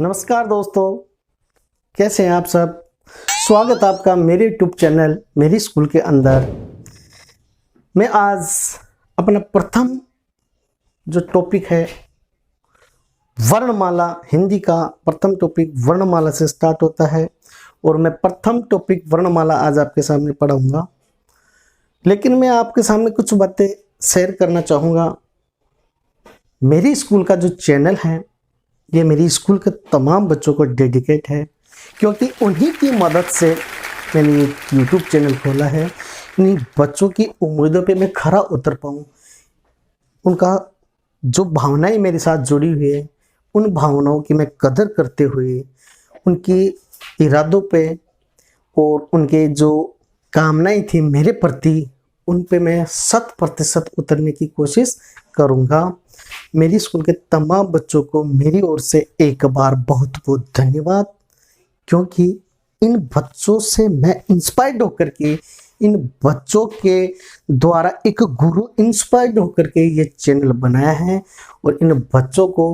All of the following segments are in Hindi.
नमस्कार दोस्तों, कैसे हैं आप सब। स्वागत है आपका मेरे यूट्यूब चैनल मेरी स्कूल के अंदर। मैं आज अपना प्रथम जो टॉपिक है वर्णमाला, हिंदी का प्रथम टॉपिक वर्णमाला से स्टार्ट होता है और मैं प्रथम टॉपिक वर्णमाला आज आपके सामने पढ़ाऊंगा। लेकिन मैं आपके सामने कुछ बातें शेयर करना चाहूँगा। मेरी स्कूल का जो चैनल है ये मेरी स्कूल के तमाम बच्चों को डेडिकेट है, क्योंकि उन्हीं की मदद से मैंने ये यूट्यूब चैनल खोला है। इन्हीं बच्चों की उम्मीदों पे मैं खरा उतर पाऊँ, उनका जो भावनाएं मेरे साथ जुड़ी हुई है उन भावनाओं की मैं कदर करते हुए उनकी इरादों पे और उनके जो कामनाएं थी मेरे प्रति उन पे मैं 100% उतरने की कोशिश करूँगा। मेरी स्कूल के तमाम बच्चों को मेरी ओर से एक बार बहुत बहुत धन्यवाद, क्योंकि इन बच्चों से मैं इंस्पायर्ड होकर के, इन बच्चों के द्वारा एक गुरु इंस्पायर्ड होकर के ये चैनल बनाया है और इन बच्चों को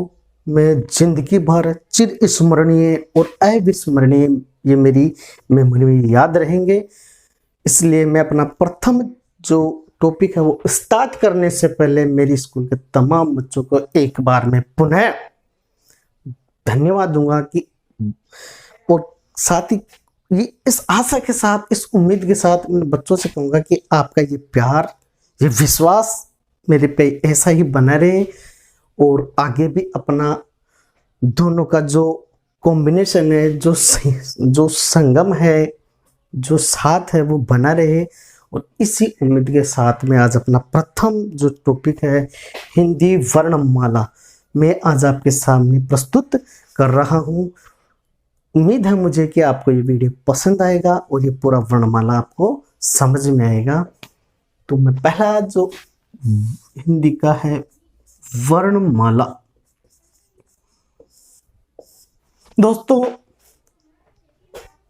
मैं जिंदगी भर चिर स्मरणीय और अविस्मरणीय ये मेरी मेमोरी में याद रहेंगे। इसलिए मैं अपना प्रथम जो टॉपिक है वो स्टार्ट करने से पहले मेरी स्कूल के तमाम बच्चों को एक बार मैं पुनः धन्यवाद दूंगा कि, और साथ ही ये इस आशा के साथ, इस उम्मीद के साथ इन बच्चों से कहूँगा कि आपका ये प्यार, ये विश्वास मेरे पे ऐसा ही बना रहे और आगे भी अपना दोनों का जो कॉम्बिनेशन है, जो संगम है, जो साथ है वो बना रहे। और इसी उम्मीद के साथ मैं आज अपना प्रथम जो टॉपिक है हिंदी वर्णमाला मैं आज आपके सामने प्रस्तुत कर रहा हूँ। उम्मीद है मुझे कि आपको ये वीडियो पसंद आएगा और ये पूरा वर्णमाला आपको समझ में आएगा। तो मैं पहला जो हिंदी का है वर्णमाला, दोस्तों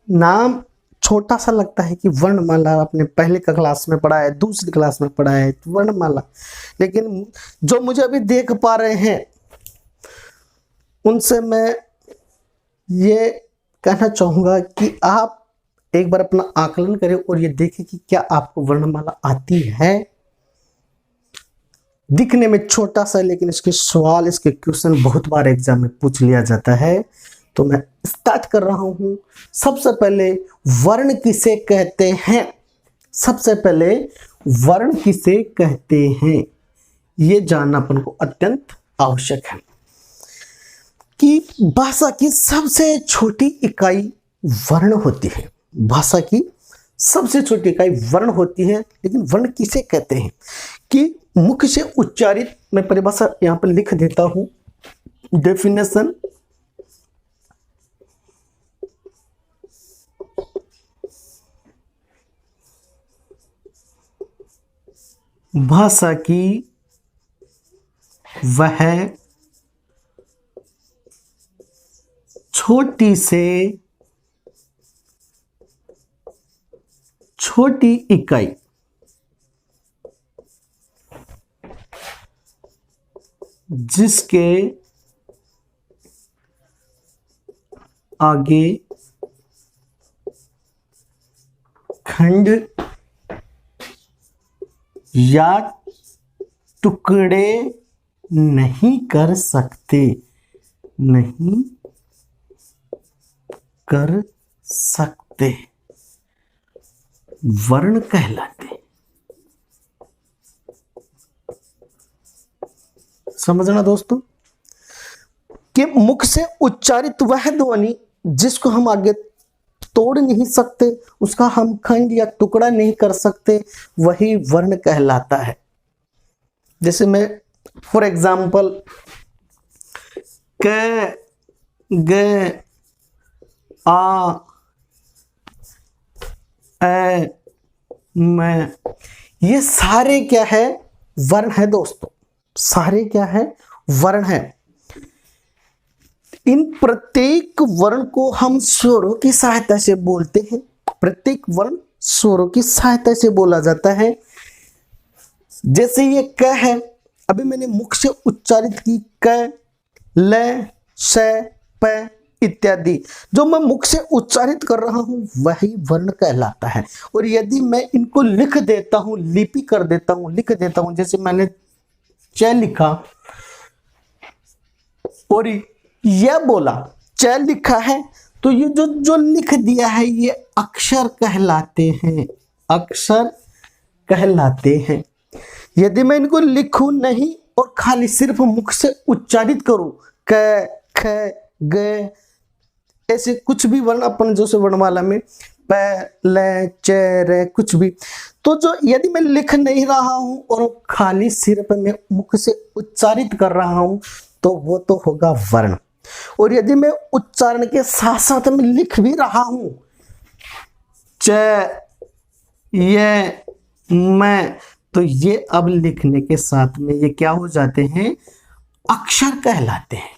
नाम छोटा सा लगता है कि वर्णमाला आपने पहले का क्लास में पढ़ा है, दूसरी क्लास में पढ़ा है वर्णमाला, लेकिन जो मुझे अभी देख पा रहे हैं उनसे मैं ये कहना चाहूँगा कि आप एक बार अपना आकलन करें और ये देखें कि क्या आपको वर्णमाला आती है। दिखने में छोटा सा, लेकिन इसके सवाल, इसके क्वेश्चन बहुत बार एग्जाम में पूछ लिया जाता है। तो मैं स्टार्ट कर रहा हूं। सबसे पहले वर्ण किसे कहते हैं, सबसे पहले वर्ण किसे कहते हैं ये जानना अपन को अत्यंत आवश्यक है कि भाषा की सबसे छोटी इकाई वर्ण होती है। भाषा की सबसे छोटी इकाई वर्ण होती है, लेकिन वर्ण किसे कहते हैं कि मुख से उच्चारित, मैं परिभाषा यहां पर लिख देता हूं, डेफिनेशन भाषा की वह छोटी से छोटी इकाई जिसके आगे खंड या टुकड़े नहीं कर सकते, नहीं कर सकते वर्ण कहलाते। समझना दोस्तों कि मुख से उच्चारित वह ध्वनि जिसको हम आगे तोड़ नहीं सकते, उसका हम खंड या टुकड़ा नहीं कर सकते, वही वर्ण कहलाता है। जैसे मैं फॉर एग्जाम्पल क, ग, आ, ए, मैं, ये सारे क्या है, वर्ण है दोस्तों। सारे क्या है, वर्ण है। इन प्रत्येक वर्ण को हम स्वरों की सहायता से बोलते हैं। प्रत्येक वर्ण स्वरों की सहायता से बोला जाता है। जैसे ये क है, अभी मैंने मुख से उच्चारित की क, ल, श, प, इत्यादि जो मैं मुख से उच्चारित कर रहा हूं वही वर्ण कहलाता है। और यदि मैं इनको लिख देता हूं, लिपि कर देता हूं, लिख देता हूं, जैसे मैंने च लिखा और यह बोला, च लिखा है, तो ये जो जो लिख दिया है ये अक्षर कहलाते हैं, अक्षर कहलाते हैं। यदि मैं इनको लिखूं नहीं और खाली सिर्फ मुख से उच्चारित करूं, क, ख, ग, ऐसे कुछ भी वर्ण अपन जो से वर्णमाला में प, ल, च, र, कुछ भी, तो जो यदि मैं लिख नहीं रहा हूं और खाली सिर्फ मैं मुख से उच्चारित कर रहा हूं तो वो तो होगा वर्ण। और यदि मैं उच्चारण के साथ साथ में लिख भी रहा हूं, च, ये, मैं, तो ये अब लिखने के साथ में ये क्या हो जाते हैं, अक्षर कहलाते हैं।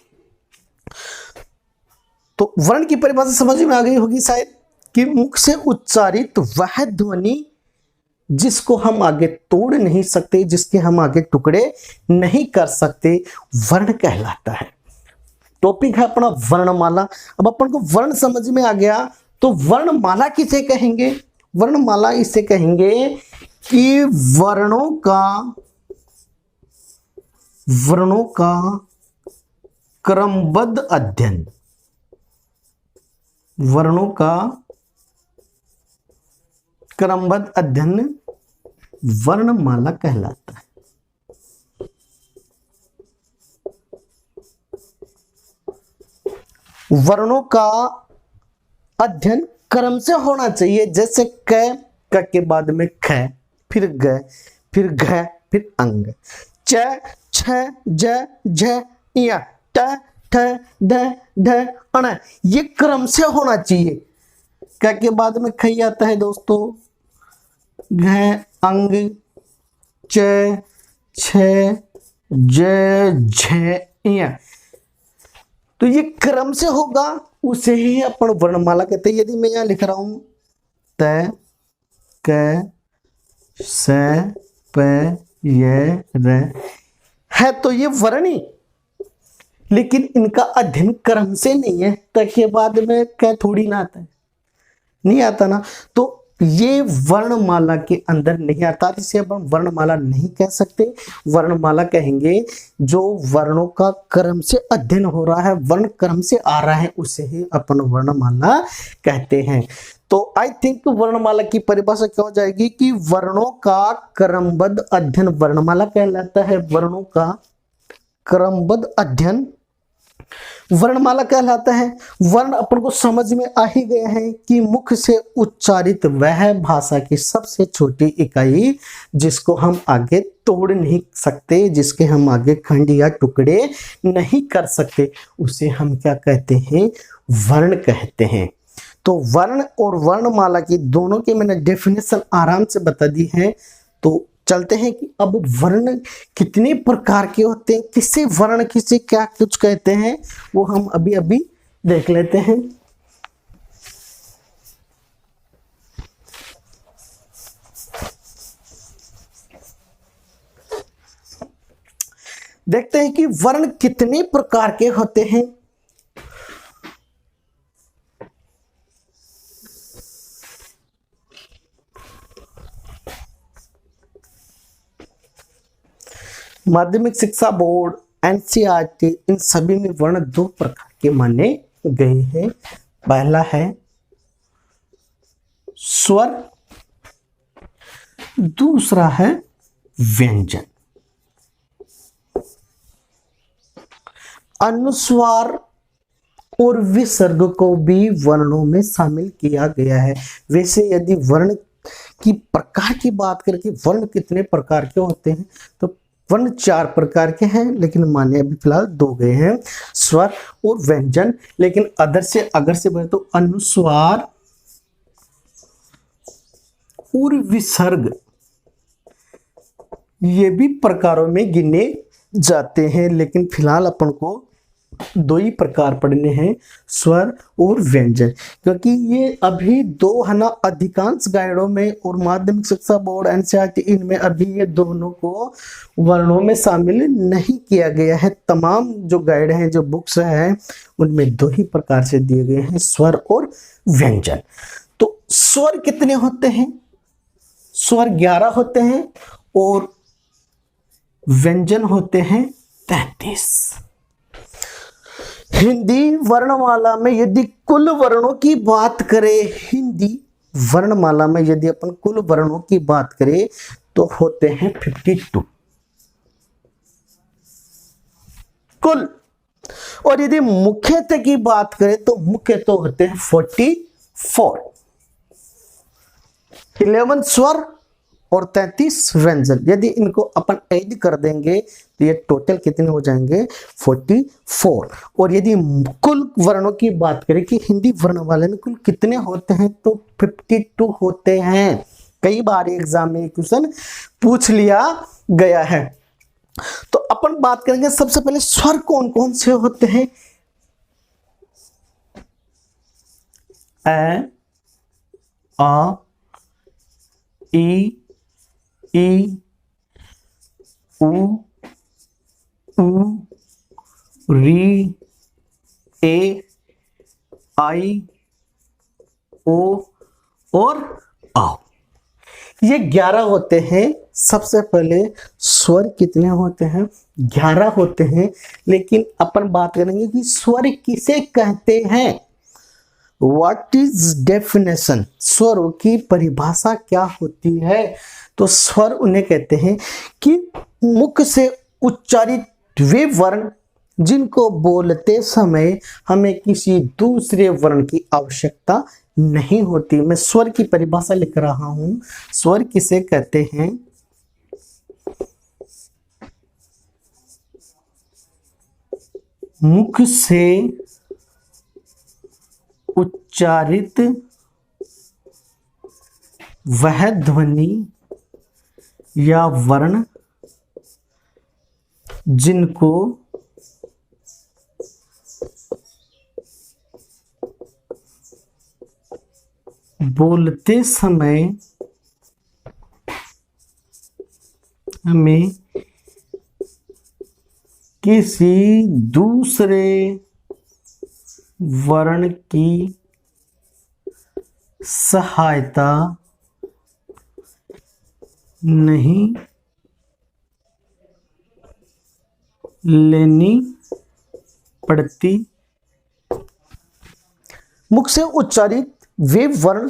तो वर्ण की परिभाषा समझ में आ गई होगी शायद, कि मुख से उच्चारित वह ध्वनि जिसको हम आगे तोड़ नहीं सकते, जिसके हम आगे टुकड़े नहीं कर सकते, वर्ण कहलाता है। टॉपिक है अपना वर्णमाला। अब अपन को वर्ण समझ में आ गया, तो वर्णमाला किसे कहेंगे? वर्णमाला इसे कहेंगे कि वर्णों का क्रमबद्ध अध्ययन, वर्णों का क्रमबद्ध अध्ययन वर्णमाला कहलाता है। वर्णों का अध्ययन क्रम से होना चाहिए, जैसे क के बाद में ख, फिर ग, फिर घ, फिर अंग, च, छ, ज, झ, य, ट, ठ, ढ, ढ, अण, ये क्रम से होना चाहिए। क के बाद में ख आता है दोस्तों, घ, अंग, च, छ, ज, झ, य, तो ये क्रम से होगा, उसे ही अपन वर्णमाला कहते हैं। यदि मैं यहां लिख रहा हूं त, क, स, प, य, र है, तो ये वर्णी, लेकिन इनका अध्ययन क्रम से नहीं है। त के बाद में क थोड़ी ना आता है, नहीं आता ना, तो ये वर्णमाला के अंदर नहीं आता, इसे अपन वर्णमाला नहीं कह सकते। वर्णमाला कहेंगे जो वर्णों का क्रम से अध्ययन हो रहा है, वर्ण क्रम से आ रहा है, उसे ही अपन वर्णमाला कहते हैं। तो आई थिंक वर्णमाला की परिभाषा क्या हो जाएगी कि वर्णों का क्रमबद्ध अध्ययन वर्णमाला कहलाता है। वर्णों का क्रमबद्ध अध्ययन वर्णमाला कहलाता है। वर्ण अपन को समझ में आ ही गया है कि मुख से उच्चारित वह भाषा की सबसे छोटी इकाई जिसको हम आगे तोड़ नहीं सकते, जिसके हम आगे खंड या टुकड़े नहीं कर सकते, उसे हम क्या कहते हैं? वर्ण कहते हैं। तो वर्ण और वर्णमाला की दोनों की मैंने डेफिनेशन आराम से बता दी है। तो चलते हैं कि अब वर्ण कितने प्रकार के होते हैं, किसे वर्ण किसे क्या कुछ कहते हैं, वो हम अभी अभी देख लेते हैं। देखते हैं कि वर्ण कितने प्रकार के होते हैं। माध्यमिक शिक्षा बोर्ड, एनसीईआरटी, इन सभी में वर्ण दो प्रकार के माने गए हैं। पहला है स्वर, दूसरा है व्यंजन। अनुस्वार और विसर्ग को भी वर्णों में शामिल किया गया है। वैसे यदि वर्ण की प्रकार की बात करें कि वर्ण कितने प्रकार के होते हैं, तो वर्ण 4 प्रकार के हैं, लेकिन माने अभी फिलहाल 2 गए हैं, स्वर और व्यंजन। लेकिन अगर से बढ़े तो अनुस्वार और विसर्ग ये भी प्रकारों में गिने जाते हैं। लेकिन फिलहाल अपन को दो ही प्रकार पढ़ने हैं, स्वर और व्यंजन, क्योंकि ये अभी दो है ना अधिकांश गाइडों में और माध्यमिक शिक्षा बोर्ड एनसीईआरटी इनमें अभी ये दोनों को वर्णों में शामिल नहीं किया गया है। तमाम जो गाइड हैं, जो बुक्स हैं, उनमें दो ही प्रकार से दिए गए हैं, स्वर और व्यंजन। तो स्वर कितने होते हैं? स्वर 11 होते हैं और व्यंजन होते हैं 33। हिंदी वर्णमाला में यदि कुल वर्णों की बात करें, हिंदी वर्णमाला में यदि अपन कुल वर्णों की बात करें तो होते हैं 52 कुल। और यदि मुख्यतः की बात करें तो मुख्य तो होते हैं 44। 11 स्वर और 33 व्यंजन। यदि इनको अपन ऐड कर देंगे तो ये टोटल कितने हो जाएंगे? 44। और यदि कुल वर्णों की बात करें कि हिंदी वर्णमाला में कुल कितने होते हैं तो 52 होते हैं। कई बार एग्जाम में क्वेश्चन पूछ लिया गया है। तो अपन बात करेंगे सबसे पहले स्वर कौन कौन से होते हैं। ए, आ, ई, उ, री, ए, आई, ओ और आओ। ये 11 होते हैं। सबसे पहले स्वर कितने होते हैं? 11 होते हैं। लेकिन अपन बात करेंगे कि स्वर किसे कहते हैं। What is definition? स्वरों की परिभाषा क्या होती है? तो स्वर उन्हें कहते हैं कि मुख से उच्चारित वे वर्ण जिनको बोलते समय हमें किसी दूसरे वर्ण की आवश्यकता नहीं होती। मैं स्वर की परिभाषा लिख रहा हूं। स्वर किसे कहते हैं? मुख से उच्चारित वह ध्वनि या वर्ण जिनको बोलते समय हमें किसी दूसरे वर्ण की सहायता नहीं लेनी पड़ती। मुख से उच्चारित वे वर्ण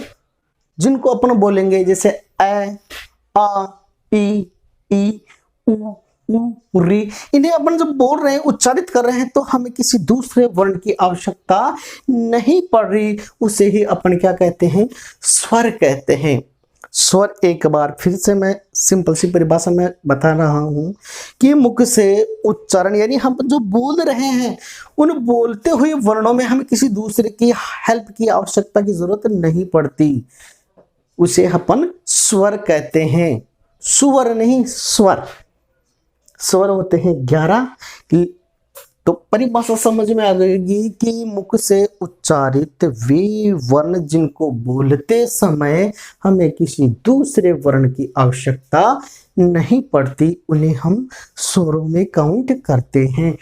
जिनको अपन बोलेंगे जैसे ए, आ, ई, उ, री, इन्हें अपन जब बोल रहे हैं, उच्चारित कर रहे हैं तो हमें किसी दूसरे वर्ण की आवश्यकता नहीं पड़ रही। उसे ही अपन क्या कहते हैं? स्वर कहते हैं। स्वर एक बार फिर से मैं सिंपल सी परिभाषा में बता रहा हूं कि मुख से उच्चारण यानी हम जो बोल रहे हैं उन बोलते हुए वर्णों में हमें किसी दूसरे की हेल्प की आवश्यकता की जरूरत नहीं पड़ती। उसे अपन स्वर कहते हैं। सुवर नहीं, स्वर। स्वर होते हैं 11। तो परिभाषा समझ में आ जाएगी कि मुख से उच्चारित वे वर्ण जिनको बोलते समय हमें किसी दूसरे वर्ण की आवश्यकता नहीं पड़ती, उन्हें हम स्वरों में काउंट करते हैं।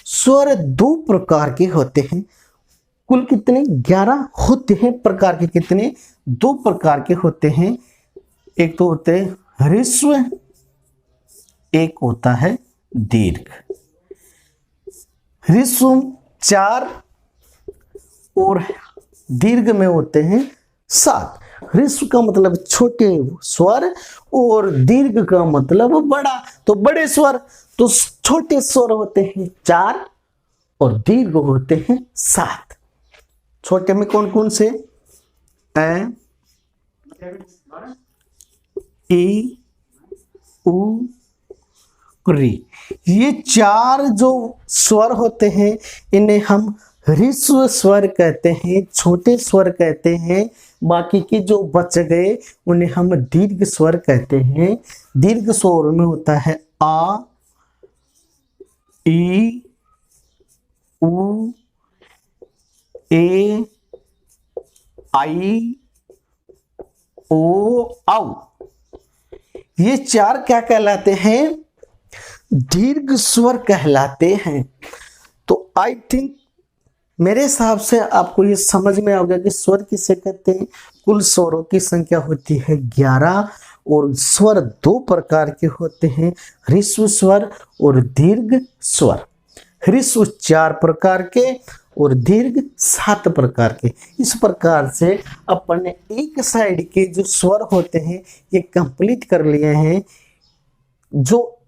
स्वर 2 प्रकार के होते हैं। कुल कितने? 11 होते हैं। प्रकार के कितने? 2 प्रकार के होते हैं। एक तो होते हैं ह्रस्व, एक होता है दीर्घ। ह्रस्व 4 और दीर्घ में होते हैं 7। ह्रस्व का मतलब छोटे स्वर और दीर्घ का मतलब बड़ा। तो बड़े स्वर तो छोटे स्वर होते हैं 4 और दीर्घ होते हैं 7। छोटे में कौन कौन से? ए, ई, उ, री। ये 4 जो स्वर होते हैं इन्हें हम ह्रस्व स्वर कहते हैं, छोटे स्वर कहते हैं। बाकी के जो बच गए उन्हें हम दीर्घ स्वर कहते हैं। दीर्घ स्वर में होता है आ, ई, उ, ए, आई, ओ, औ। ये चार क्या कहलाते हैं? दीर्घ स्वर कहलाते हैं। तो आई थिंक मेरे हिसाब से आपको ये समझ में आ गया कि स्वर किसे कहते हैं। कुल स्वरों की संख्या होती है 11 और स्वर दो प्रकार के होते हैं, ह्रस्व स्वर और दीर्घ स्वर। ह्रस्व 4 प्रकार के और दीर्घ 7 प्रकार के। इस प्रकार से अपन ने एक साइड के जो स्वर होते हैं ये कंप्लीट कर लिए हैं। जो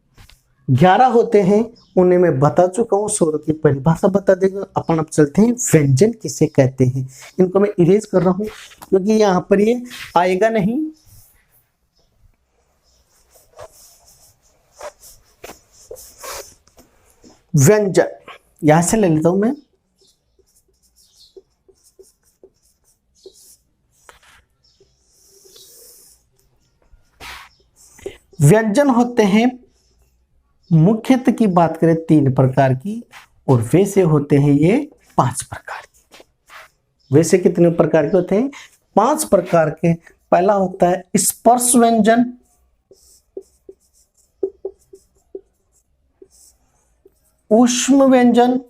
11 होते हैं उन्हें मैं बता चुका हूँ, स्वरों की परिभाषा बता देगा। अपन अब चलते हैं व्यंजन किसे कहते हैं। इनको मैं इरेज कर रहा हूँ क्योंकि यहाँ पर ये आएगा नहीं। व्यंजन यहां से ले लेता हूं मैं। व्यंजन होते हैं, मुख्यतः की बात करें 3 प्रकार की, और वैसे होते हैं ये 5 प्रकार के। वैसे कितने प्रकार के होते हैं? 5 प्रकार के। पहला होता है स्पर्श व्यंजन, ऊष्म व्यंजन,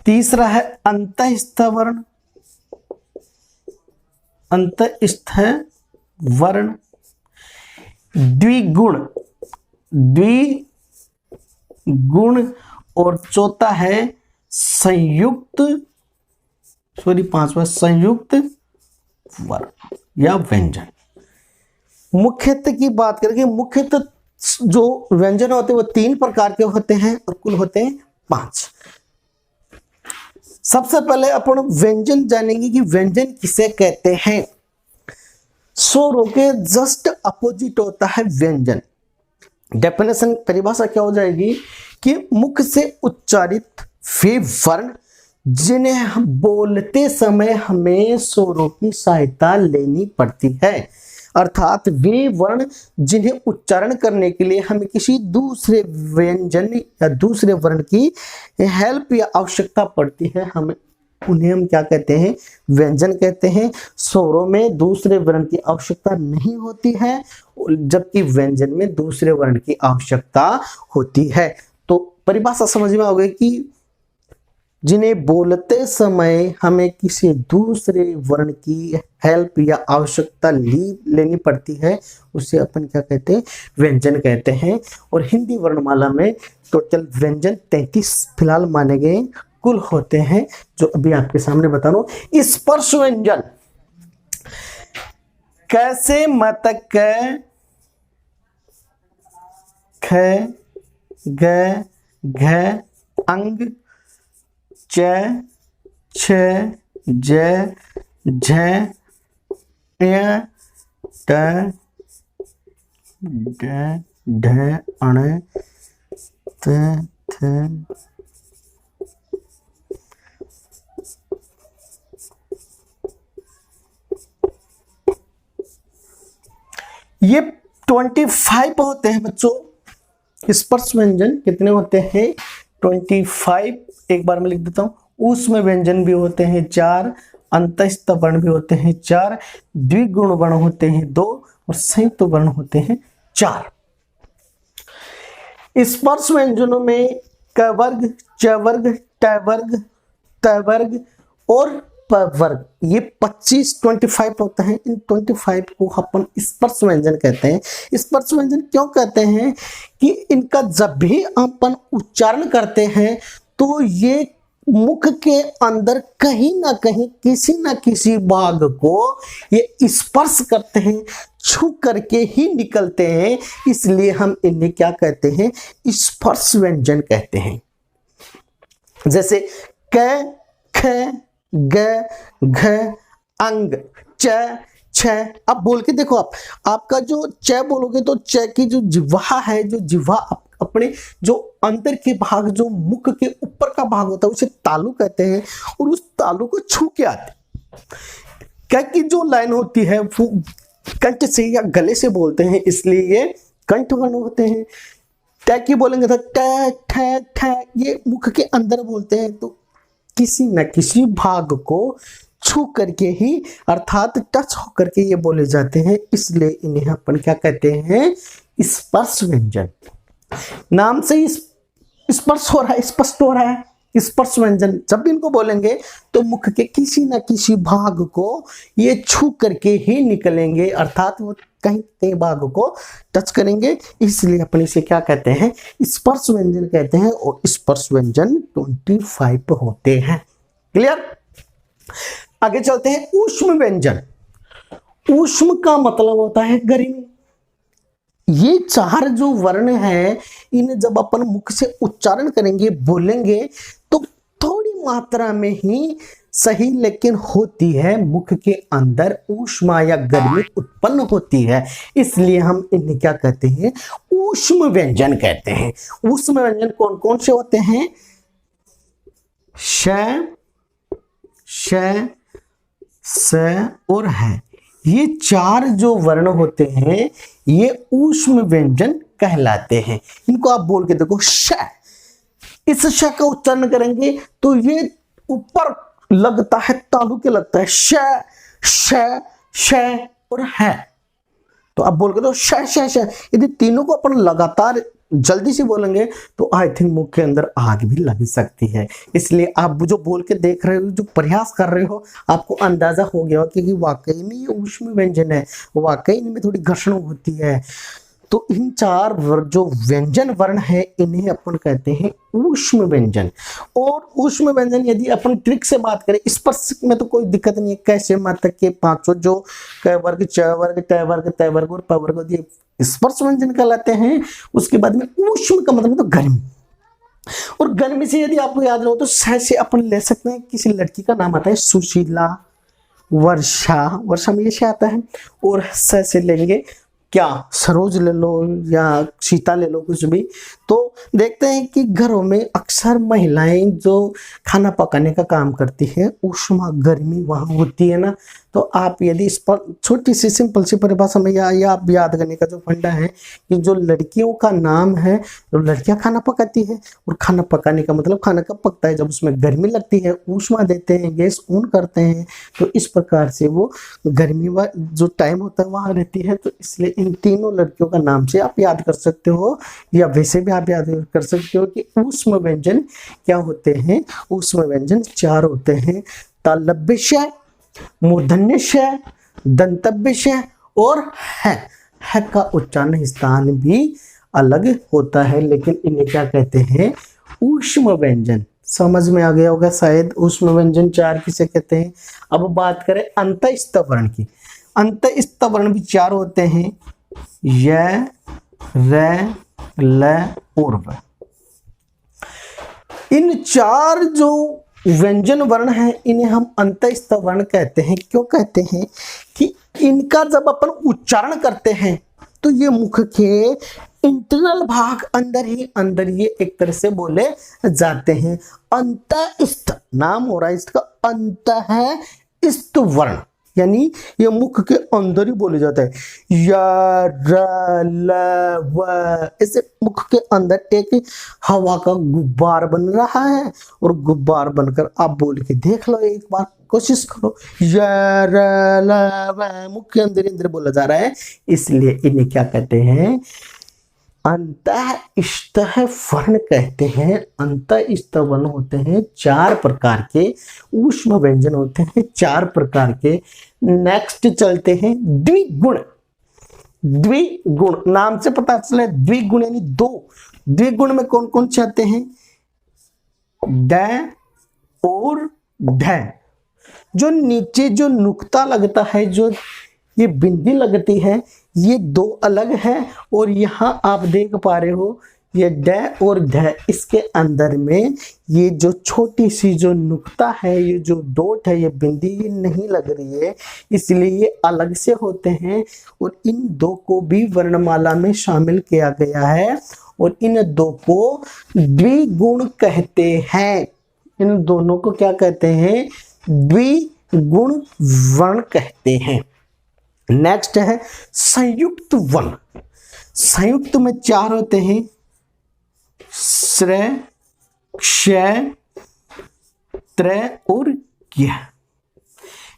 तीसरा है अंतःस्थ वर्ण, अंतःस्थ वर्ण, द्विगुण, द्विगुण, और चौथा है संयुक्त, पांचवा संयुक्त वर्ण या व्यंजन। मुख्यतः की बात करेंगे, मुख्यतः जो व्यंजन होते हैं वो 3 प्रकार के होते हैं और कुल होते हैं 5। सबसे पहले अपन व्यंजन जानेंगे कि व्यंजन किसे कहते हैं। स्वरों के जस्ट अपोजिट होता है व्यंजन। डेफिनेशन परिभाषा क्या हो जाएगी कि मुख से उच्चारित वे वर्ण जिन्हें हम बोलते समय हमें स्वरों की सहायता लेनी पड़ती है, अर्थात वे वर्ण जिन्हें उच्चारण करने के लिए हमें किसी दूसरे व्यंजन या दूसरे वर्ण की हेल्प या आवश्यकता पड़ती है, हमें उन्हें हम क्या कहते हैं? व्यंजन कहते हैं। स्वरों में दूसरे वर्ण की आवश्यकता नहीं होती है, जबकि व्यंजन में दूसरे वर्ण की आवश्यकता होती है। तो परिभाषा समझ में आ गई कि जिन्हें बोलते समय हमें किसी दूसरे वर्ण की हेल्प या आवश्यकता लेनी पड़ती है, उसे अपन क्या कहते हैं? व्यंजन कहते हैं। और हिंदी वर्णमाला में टोटल व्यंजन 33 फिलहाल माने गए, कुल होते हैं जो अभी आपके सामने बता रहा हूं। स्पर्श व्यंजन कैसे? मत क, ख, ग, घ, अंग, च, छ, ज, झ, य, ट, ड, ढ, अण, त, थ। ये 25 होते हैं बच्चों। स्पर्श व्यंजन कितने होते हैं? 25। एक बार मैं लिख देता हूं। ऊष्म व्यंजन भी होते हैं 4, अंतःस्थ वर्ण भी होते हैं 4, द्विगुण वर्ण होते हैं 2 और संयुक्त वर्ण होते हैं 4। स्पर्श व्यंजनों में क वर्ग, च वर्ग, ट वर्ग, त वर्ग और प वर्ग, ये 25 होता है। इन 25 को अपन स्पर्श व्यंजन कहते हैं। स्पर्श व्यंजन क्यों कहते हैं कि इनका जब भी अपन उच्चारण करते हैं तो ये मुख के अंदर कहीं ना कहीं किसी ना किसी भाग को ये स्पर्श करते हैं, छू करके ही निकलते हैं, इसलिए हम इन्हें क्या कहते हैं? स्पर्श व्यंजन कहते हैं। जैसे क, ख, ग, घ, अंग, च, छ। अब बोल के देखो, आपका जो च बोलोगे तो च की जो जिह्वा है, जो जिह्वा अपने जो अंदर के भाग, जो मुख के ऊपर का भाग होता है उसे तालु कहते हैं, और उस तालु को छू के आते। क्या की जो लाइन होती है वो कंठ से या गले से बोलते हैं, इसलिए ये कंठ वर्ण होते हैं। ट की बोलेंगे तो ट ठ ठ, ये मुख के अंदर बोलते हैं, तो किसी न किसी भाग को छू करके ही अर्थात टच होकर के ये बोले जाते हैं, इसलिए इन्हें अपन क्या कहते हैं, स्पर्श व्यंजन। नाम से ही स्पर्श हो रहा है, स्पष्ट हो रहा है, स्पर्श व्यंजन। जब भी इनको बोलेंगे तो मुख के किसी न किसी भाग को ये छू करके ही निकलेंगे, अर्थात वो कहीं कहीं भाग को टच करेंगे, इसलिए अपन इसे क्या कहते हैं, स्पर्श व्यंजन कहते हैं। और स्पर्श व्यंजन 25 होते हैं। क्लियर। आगे चलते हैं ऊष्म व्यंजन। ऊष्म का मतलब होता है गर्मी। ये 4 जो वर्ण है, इन्हें जब अपन मुख से उच्चारण करेंगे, बोलेंगे, तो थोड़ी मात्रा में ही सही लेकिन होती है, मुख के अंदर ऊष्मा या गर्मी उत्पन्न होती है, इसलिए हम इन्हें क्या कहते हैं, ऊष्म व्यंजन कहते हैं। ऊष्म व्यंजन कौन कौन से होते हैं, श, श, स और है। ये 4 जो वर्ण होते हैं ये ऊष्म व्यंजन कहलाते हैं। इनको आप बोल के देखो, श, इस श का उच्चारण करेंगे तो ये ऊपर लगता है, तालु के लगता है, श, श, श और है। तो आप बोल के दो श श श। यदि तीनों को अपन लगातार जल्दी से बोलेंगे तो आई थिंक मुख के अंदर आग भी लग सकती है। इसलिए आप जो बोल के देख रहे हो, जो प्रयास कर रहे हो, आपको अंदाजा हो गया कि वाकई में ये ऊष्म व्यंजन है, वाकई इनमें थोड़ी घर्षण होती है। तो इन 4 जो व्यंजन वर्ण है इन्हें अपन कहते हैं ऊष्म व्यंजन। और ऊष्म व्यंजन यदि अपन ट्रिक से बात करें, स्पर्श में तो कोई दिक्कत नहीं है, कैसे मात्र के 5 जो क वर्ग, च वर्ग, ट वर्ग, त वर्ग और प वर्ग ये स्पर्श व्यंजन कहलाते हैं। उसके बाद में ऊष्म का मतलब तो गर्मी, और गर्मी से यदि आपको याद रहो तो स से अपन ले सकते हैं, किसी लड़की का नाम आता है सुशीला, वर्षा, वर्षा में ये से आता है। और स से लेंगे क्या, सरोज ले लो या सीता ले लो, कुछ भी। तो देखते हैं कि घरों में अक्सर महिलाएं जो खाना पकाने का काम करती है, ऊष्मा गर्मी वहां होती है ना। तो आप यदि इस पर छोटी सी सिंपल सी परिभाषा में या आप याद करने का जो फंडा है कि जो लड़कियों का नाम है, तो लड़कियां खाना पकाती है, और खाना पकाने का मतलब खाना कब पकता है, जब उसमें गर्मी लगती है, ऊष्मा देते हैं, गैस ऑन करते हैं, तो इस प्रकार से वो गर्मी व जो टाइम होता है वहां रहती है। तो इसलिए इन तीनों लड़कियों का नाम से आप याद कर सकते हो, या वैसे भी आप याद कर सकते हो कि ऊष्म व्यंजन क्या होते हैं। ऊष्म व्यंजन 4 होते हैं, तालव्य श, मूर्धन्य श, दंतव्य श और है का उच्चारण स्थान भी अलग होता है, लेकिन इन्हें क्या कहते हैं, ऊष्म व्यंजन। समझ में आ गया होगा शायद, ऊष्म व्यंजन 4 किसे कहते हैं। अब बात करें अंतःस्थ वर्ण की। अंतःस्थ वर्ण भी 4 होते हैं, य, र, ल और व। इन 4 जो व्यंजन वर्ण हैं इन्हें हम अंतःस्थ वर्ण कहते हैं। क्यों कहते हैं कि इनका जब अपन उच्चारण करते हैं तो ये मुख के इंटरनल भाग अंदर ही अंदर ये एक तरह से बोले जाते हैं। अंतःस्थ नाम हो रहा है इसका, अंतःस्थ वर्ण, यानी ये मुख के अंदर ही बोले जाता है। या, र, ल, व, ऐसे मुख के अंदर एक हवा का गुब्बार बन रहा है, और गुब्बार बनकर आप बोल के देख लो, एक बार कोशिश करो। या, र, ल, व, मुख के अंदर अंदर बोला जा रहा है, इसलिए इन्हें क्या कहते हैं, अंतःस्थ वर्ण कहते हैं। अंतःस्थ वर्ण होते हैं 4 प्रकार के, ऊष्म व्यंजन होते हैं 4 प्रकार के। नेक्स्ट चलते हैं द्विगुण। द्विगुण नाम से पता चले, द्विगुण यानी 2। द्विगुण में कौन कौन से आते हैं, ड और ढ। जो नीचे जो नुक्ता लगता है, जो ये बिंदी लगती है, ये 2 अलग है, और यहाँ आप देख पा रहे हो ये ड और ध, इसके अंदर में ये जो छोटी सी जो नुक्ता है, ये जो डॉट है, ये बिंदी ये नहीं लग रही है, इसलिए ये अलग से होते हैं। और इन 2 को भी वर्णमाला में शामिल किया गया है, और इन 2 को द्विगुण कहते हैं। इन दोनों को क्या कहते हैं, द्विगुण वर्ण कहते हैं। नेक्स्ट है संयुक्त वर्ण। संयुक्त में 4 होते हैं, श्रय, क्षय, त्रय और ज्ञ।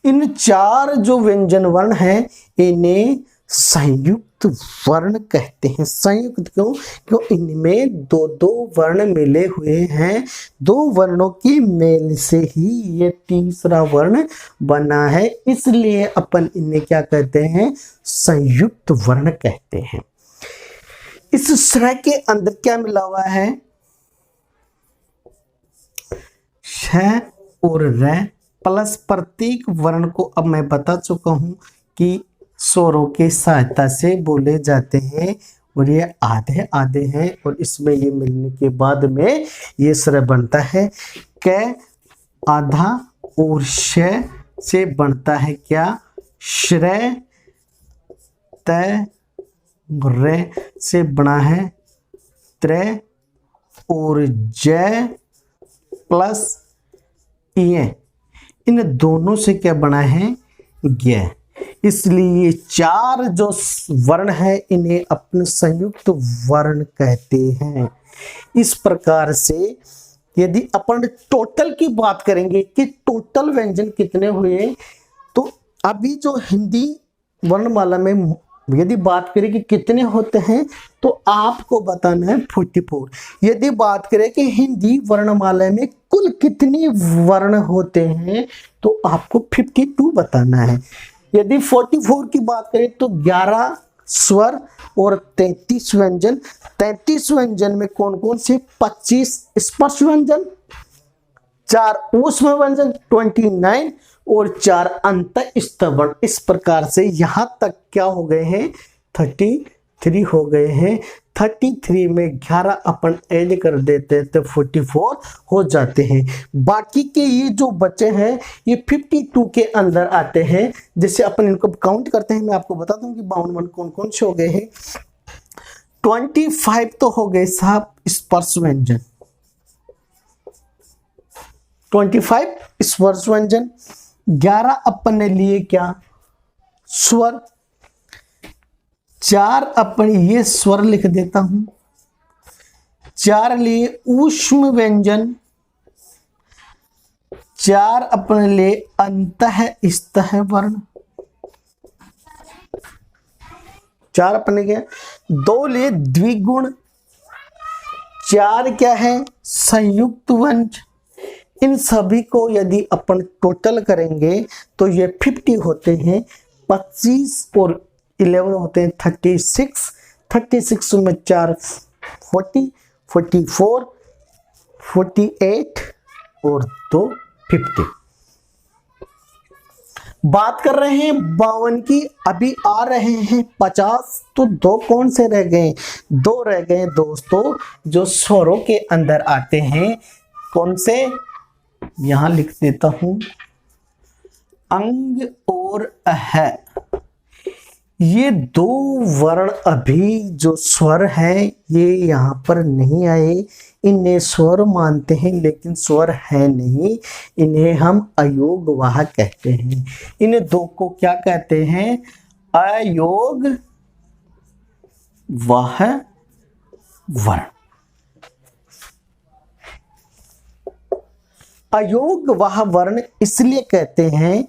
इन चार जो व्यंजन वर्ण हैं इन्हें संयुक्त वर्ण कहते हैं। संयुक्त क्यों? क्यों इनमें दो दो वर्ण मिले हुए हैं। दो वर्णों की मेल से ही ये तीसरा वर्ण बना है, इसलिए अपन इन्हें क्या कहते हैं? संयुक्त वर्ण कहते हैं। इस श्रय के अंदर क्या मिला हुआ है? श और र प्लस प्रत्येक वर्ण को अब मैं बता चुका हूं कि स्वरों की सहायता से बोले जाते हैं और ये आधे आधे हैं और इसमें ये मिलने के बाद में ये श्रय बनता है। क आधा और श से बनता है क्या? श्रय। त र से बना है त्रय और जय प्लस य, इन दोनों से क्या बना है? ज्ञ। इसलिए चार जो वर्ण है इन्हें अपने संयुक्त वर्ण कहते हैं। इस प्रकार से यदि अपन टोटल की बात करेंगे कि टोटल व्यंजन कितने हुए, तो अभी जो हिंदी वर्णमाला में यदि बात करें कि कितने होते हैं तो आपको बताना है 44। यदि बात करें कि हिंदी वर्णमाला में कुल कितने वर्ण होते हैं तो आपको 52 बताना है। यदि 44 की बात करें तो 11 स्वर और 33 व्यंजन। 33 व्यंजन में कौन कौन से? 25 स्पर्श व्यंजन, 4 ऊष्म व्यंजन 29 और 4 अंतःस्थ वर्ण। इस प्रकार से यहां तक क्या हो गए हैं? 33 हो गए हैं। 33 में 11 अपन ऐड कर देते हैं तो 44 हो जाते हैं। बाकी के ये जो बचे हैं ये 52 के अंदर आते हैं। जैसे अपन इनको काउंट करते हैं, मैं आपको बता दूं कि 52 वर्ण कौन कौन से हो गए हैं। 25 तो हो गए साहब स्पर्श व्यंजन, 25 स्पर्श व्यंजन। 11 अपन ने लिए क्या? स्वर। 4 अपन ये स्वर लिख देता हूं। 4 लिए ऊष्म व्यंजन। 4 अपन लिए अंतःस्थ वर्ण। 4 अपन ने क्या? 2 लिए द्विगुण। 4 क्या है? संयुक्त वंश। इन सभी को यदि अपन टोटल करेंगे तो ये 50 होते हैं। 25 और 11 होते हैं 36। 36 में 4 40, 44, 48 और 2 50। बात कर रहे हैं 52 की, अभी आ रहे हैं 50। तो 2 कौन से रह गए? 2 रह गए दोस्तों जो स्वरों के अंदर आते हैं। कौन से? यहां लिख देता हूं, अंग और अह। ये 2 वर्ण अभी जो स्वर है ये यहां पर नहीं आए। इन्हें स्वर मानते हैं लेकिन स्वर है नहीं। इन्हें हम अयोगवाह कहते हैं। इन 2 को क्या कहते हैं? अयोगवाह वर्ण। अयोगवाह वर्ण इसलिए कहते हैं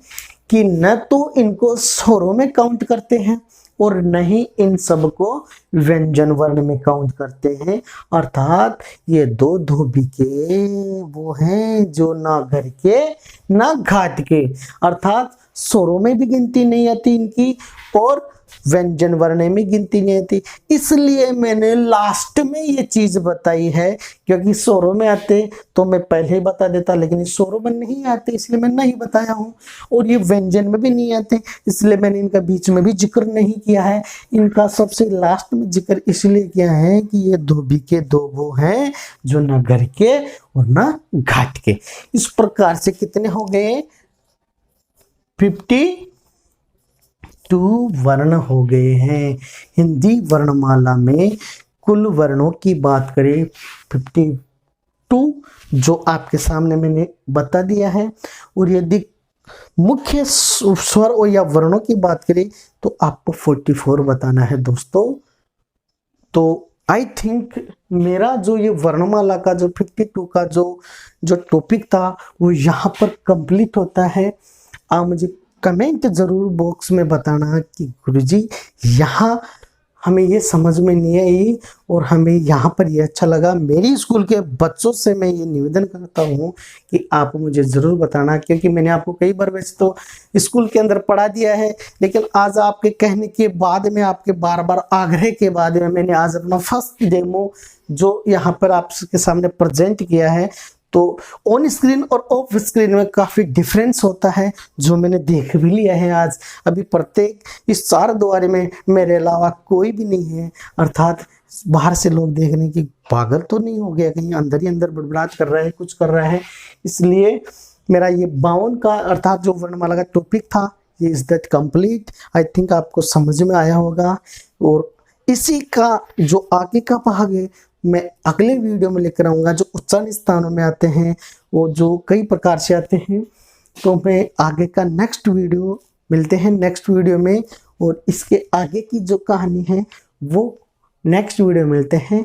कि न तो इनको स्वरों में काउंट करते हैं और न ही इन सब को व्यंजन वर्ण में काउंट करते हैं। अर्थात ये 2 धोबी के वो हैं जो ना घर के ना घाट के, अर्थात स्वरों में भी गिनती नहीं आती इनकी और व्यंजन वर्ण में गिनती नहीं आती। इसलिए मैंने लास्ट में ये चीज बताई है, क्योंकि स्वरों में आते तो मैं पहले ही बता देता, लेकिन स्वरों में नहीं आते इसलिए मैं नहीं बताया हूँ। और ये व्यंजन में भी नहीं आते इसलिए मैंने इनका बीच में भी जिक्र नहीं किया है। इनका सबसे लास्ट में जिक्र इसलिए किया है कि ये धोबी के 2 वो हैं जो न घर के और न घाट के। इस प्रकार से कितने हो गए? 52 वर्ण हो गए हैं। हिंदी वर्णमाला में कुल वर्णों की बात करें 52 जो आपके सामने मैंने बता दिया है। और यदि मुख्य स्वर और या वर्णों की बात करें तो आपको 44 बताना है दोस्तों। तो आई थिंक मेरा जो ये वर्णमाला का जो 52 का जो टॉपिक था वो यहाँ पर कंप्लीट होता है। आप मुझे कमेंट ज़रूर बॉक्स में बताना कि गुरुजी यहाँ हमें ये समझ में नहीं आई और हमें यहाँ पर ये अच्छा लगा। मेरी स्कूल के बच्चों से मैं ये निवेदन करता हूँ कि आप मुझे ज़रूर बताना, क्योंकि मैंने आपको कई बार वैसे तो स्कूल के अंदर पढ़ा दिया है, लेकिन आज आपके कहने के बाद में, आपके बार बार आग्रह के बाद में, मैंने आज अपना फर्स्ट डेमो जो यहाँ पर आपके सामने प्रेजेंट किया है। तो ऑन स्क्रीन और ऑफ स्क्रीन में काफ़ी डिफरेंस होता है, जो मैंने देख भी लिया है आज। अभी प्रत्येक इस 4 द्वारे में मेरे अलावा कोई भी नहीं है, अर्थात बाहर से लोग देखने की पागल तो नहीं हो गया, कहीं अंदर ही अंदर बड़बड़ाहट कर रहा है, कुछ कर रहा है। इसलिए मेरा ये 52 का अर्थात जो वर्णमाला का टॉपिक था ये is that complete. I think आपको समझ में आया होगा, और इसी का जो आगे का भाग है मैं अगले वीडियो में लेकर आऊँगा, जो उच्चारण स्थानों में आते हैं, वो जो कई प्रकार से आते हैं। तो मैं आगे का नेक्स्ट वीडियो मिलते हैं नेक्स्ट वीडियो में, और इसके आगे की जो कहानी है वो नेक्स्ट वीडियो मिलते हैं।